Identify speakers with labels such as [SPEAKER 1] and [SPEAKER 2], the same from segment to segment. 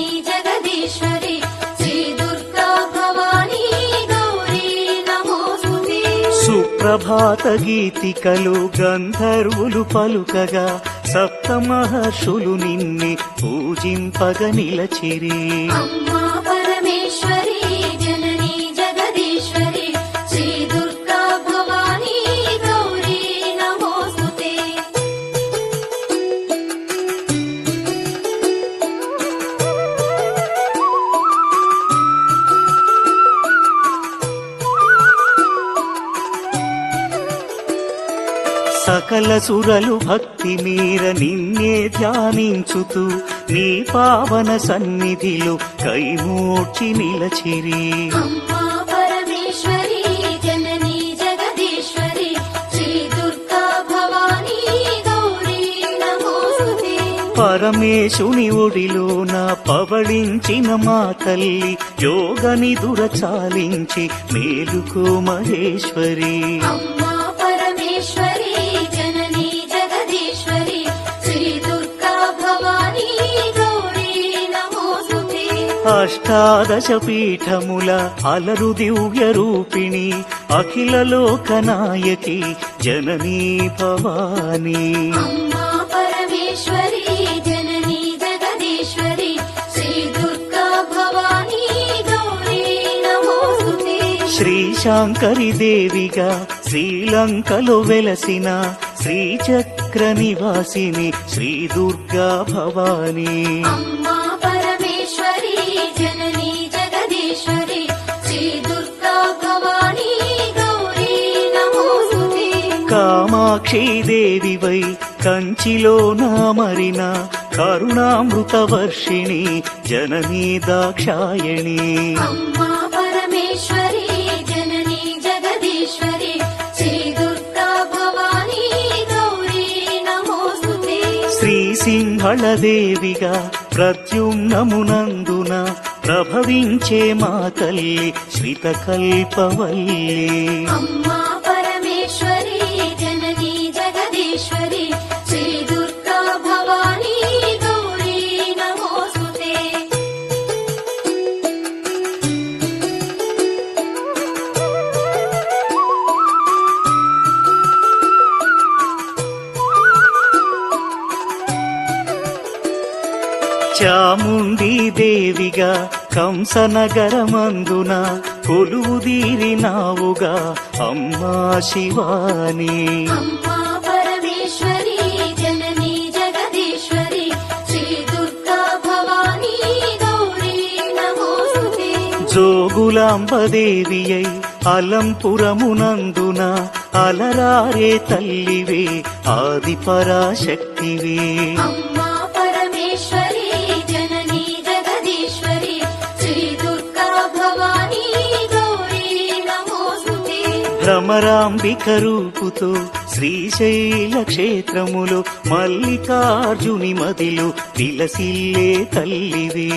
[SPEAKER 1] जननी जगदीश्वरी श्री दुर्गा भवानी गौरी नमोस्तुते
[SPEAKER 2] సుప్రభాత గీతికలు గంధర్వులు పలుకగా సప్త మహర్షులు నిన్ని పూజింపగ నిలచిరి.
[SPEAKER 1] अम्मा परमेश्वरी जननी जगदीश्वरी श्री दुर्गा भवानी गौरी नमोस्तुते
[SPEAKER 2] సకల సురలు భక్తి మీర నిన్నే ధ్యానించుతూ నీ పావన సన్నిధిలో కైమూర్చి నిలచిరి.
[SPEAKER 1] अम्मा परमेश्वरी जननी जगदीश्वरी श्री दुर्गा भवानी गौरी नमोस्तुते
[SPEAKER 2] పరమేశుని ఒడిలోన పవళించిన మా తల్లి యోగ నిదుర చాలించి మేలుకో మహేశ్వరి.
[SPEAKER 1] अम्मा परमेश्वरी जननी जगदीश्वरी श्री दुर्गा भवानी गौरी नमोस्तुते
[SPEAKER 2] అష్టాదశ పీఠముల అలరు దివ్య రూపిణి అఖిల లోకనాయకి జననీ భవానీ.
[SPEAKER 1] अम्मा परमेश्वरी जननी जगदीश्वरी श्री दुर्गा भवानी गौरी नमोस्तुते
[SPEAKER 2] శ్రీశాంకరి దేవిగా శ్రీలంకలో వెలసిన శ్రీచక్ర నివాసిని శ్రీ దుర్గా భవానీ.
[SPEAKER 1] अम्मा परमेश्वरी जननी जगदीश्वरी श्री दुर्गा भवानी गौरी नमोस्तुते
[SPEAKER 2] కామాక్షి దేవివై కంచిలో నామరిన కరుణామృత వర్షిణి జననీ దాక్షాయణి.
[SPEAKER 1] अम्मा परमेश्वरी जननी जगदीश्वरी श्री दुर्गा भवानी गौरी नमोस्तुते
[SPEAKER 2] శ్రీ సింహళ దేవిగా ప్రద్యుమ్నమునందున ప్రభవించే మా తల్లి శ్రిత కల్పవల్లి.
[SPEAKER 1] अम्मा परमेश्वरी जननी जगदीश्वरी श्री दुर्गा भवानी गौरी नमोस्तुते
[SPEAKER 2] చాముండి దేవిగా కంసనగరమందున కొలువుదీరినావుగా అమ్మా శివాని.
[SPEAKER 1] अम्मा परमेश्वरी जननी जगदीश्वरी श्री दुर्गा भवानी गौरी नमोस्तुते
[SPEAKER 2] జోగులాంబదేవియై అలంపురమునందున అలరారే తల్లివే ఆది పరాశక్తివే.
[SPEAKER 1] अम्मा परमेश्वरी जननी जगदीश्वरी श्री दुर्गा भवानी गौरी नमोस्तुते
[SPEAKER 2] భ్రమరాంబిక రూపుతో శ్రీశైల క్షేత్రములో మల్లికార్జుని మదిలో విలసిల్లే తల్లివే.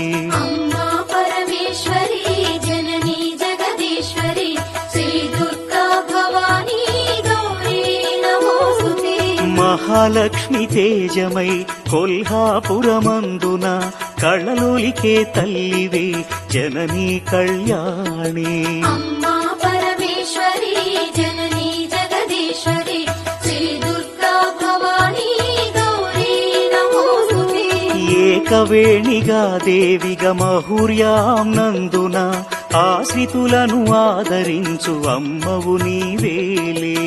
[SPEAKER 1] अम्मा परमेश्वरी जननी जगदीश्वरी श्री दुर्गा भवानी गौरी नमोस्तुते
[SPEAKER 2] మహాలక్ష్మి తేజమై కొల్హాపురమందున కళలోలికే తల్లివే జననీ కళ్యాణి.
[SPEAKER 1] अम्मा परमेश्वरी जननी जगदीश्वरी श्री दुर्गा भवानी गौरी नमोस्तुते
[SPEAKER 2] ఏకవేణిగా దేవిగా మహుర్యాం నందున ఆశ్రితులను ఆదరించు అమ్మవు నీవేలే.